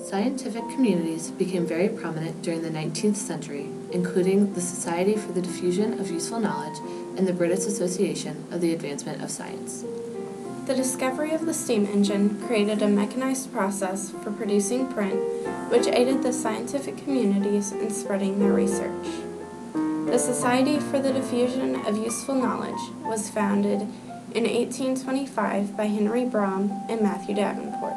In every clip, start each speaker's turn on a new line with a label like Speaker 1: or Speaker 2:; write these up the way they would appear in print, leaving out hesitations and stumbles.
Speaker 1: Scientific communities became very prominent during the 19th century, including the Society for the Diffusion of Useful Knowledge and the British Association of the Advancement of Science.
Speaker 2: The discovery of the steam engine created a mechanized process for producing print, which aided the scientific communities in spreading their research. The Society for the Diffusion of Useful Knowledge was founded in 1825 by Henry Brougham and Matthew Davenport.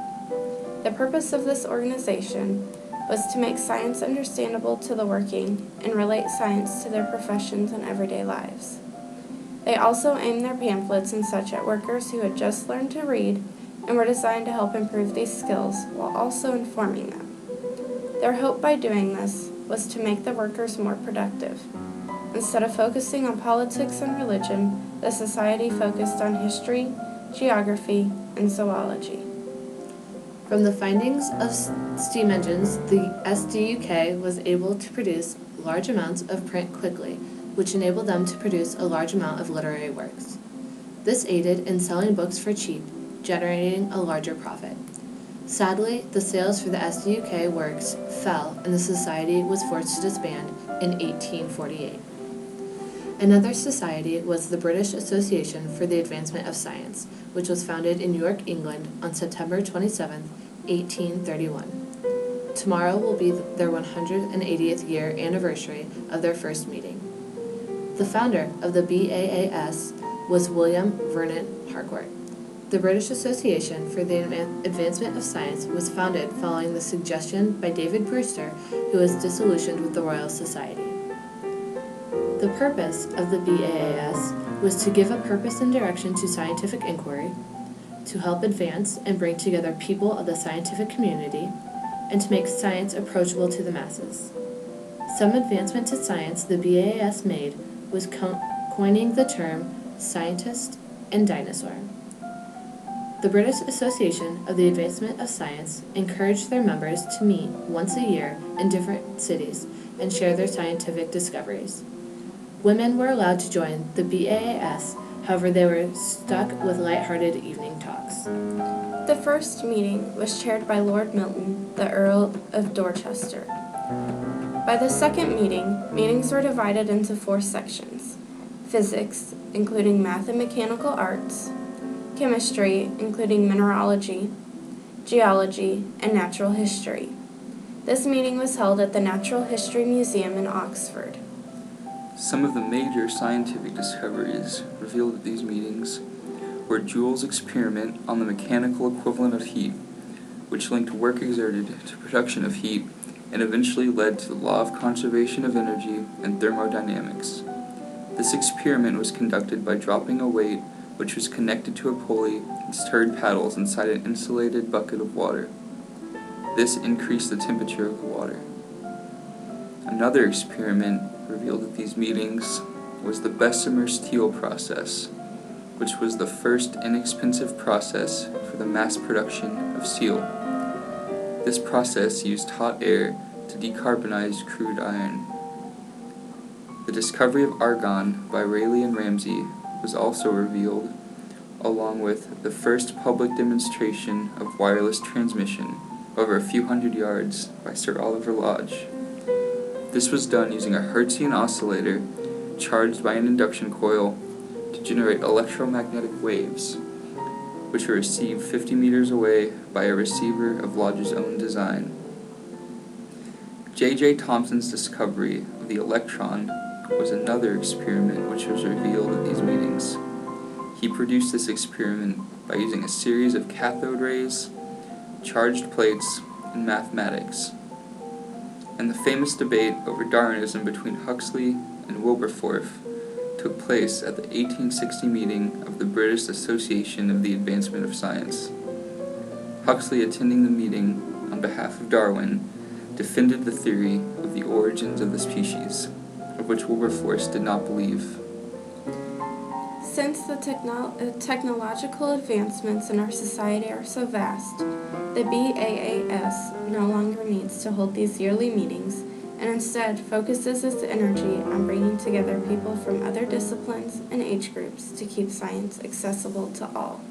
Speaker 2: The purpose of this organization was to make science understandable to the working and relate science to their professions and everyday lives. They also aimed their pamphlets and such at workers who had just learned to read and were designed to help improve these skills while also informing them. Their hope by doing this was to make the workers more productive. Instead of focusing on politics and religion, the society focused on history, geography, and zoology.
Speaker 1: From the findings of steam engines, the SDUK was able to produce large amounts of print quickly, which enabled them to produce a large amount of literary works. This aided in selling books for cheap, generating a larger profit. Sadly, the sales for the SDUK works fell and the society was forced to disband in 1848. Another society was the British Association for the Advancement of Science, which was founded in York, England on September 27, 1831. Tomorrow will be their 180th year anniversary of their first meeting. The founder of the BAAS was William Vernon Harcourt. The British Association for the Advancement of Science was founded following the suggestion by David Brewster, who was disillusioned with the Royal Society. The purpose of the BAAS was to give a purpose and direction to scientific inquiry, to help advance and bring together people of the scientific community, and to make science approachable to the masses. Some advancement to science the BAAS made was coining the term scientist and dinosaur. The British Association of the Advancement of Science encouraged their members to meet once a year in different cities and share their scientific discoveries. Women were allowed to join the BAAS, however they were stuck with lighthearted evening talks.
Speaker 2: The first meeting was chaired by Lord Milton, the Earl of Dorchester. By the second meeting, meetings were divided into 4 sections: physics, including math and mechanical arts; chemistry, including mineralogy; geology, and natural history. This meeting was held at the Natural History Museum in Oxford.
Speaker 3: Some of the major scientific discoveries revealed at these meetings were Joule's experiment on the mechanical equivalent of heat, which linked work exerted to production of heat and eventually led to the law of conservation of energy and thermodynamics. This experiment was conducted by dropping a weight which was connected to a pulley and stirred paddles inside an insulated bucket of water. This increased the temperature of the water. Another experiment revealed at these meetings was the Bessemer steel process, which was the first inexpensive process for the mass production of steel. This process used hot air to decarbonize crude iron. The discovery of argon by Rayleigh and Ramsay was also revealed, along with the first public demonstration of wireless transmission over a few hundred yards by Sir Oliver Lodge. This was done using a Hertzian oscillator charged by an induction coil to generate electromagnetic waves, which were received 50 meters away by a receiver of Lodge's own design. J.J. Thomson's discovery of the electron was another experiment which was revealed at these meetings. He produced this experiment by using a series of cathode rays, charged plates, and mathematics. And the famous debate over Darwinism between Huxley and Wilberforce took place at the 1860 meeting of the British Association of the Advancement of Science. Huxley, attending the meeting on behalf of Darwin, defended the theory of the origins of the species, of which Wilberforce did not believe.
Speaker 2: Since the technological advancements in our society are so vast, the BAAS no longer needs to hold these yearly meetings and instead focuses its energy on bringing together people from other disciplines and age groups to keep science accessible to all.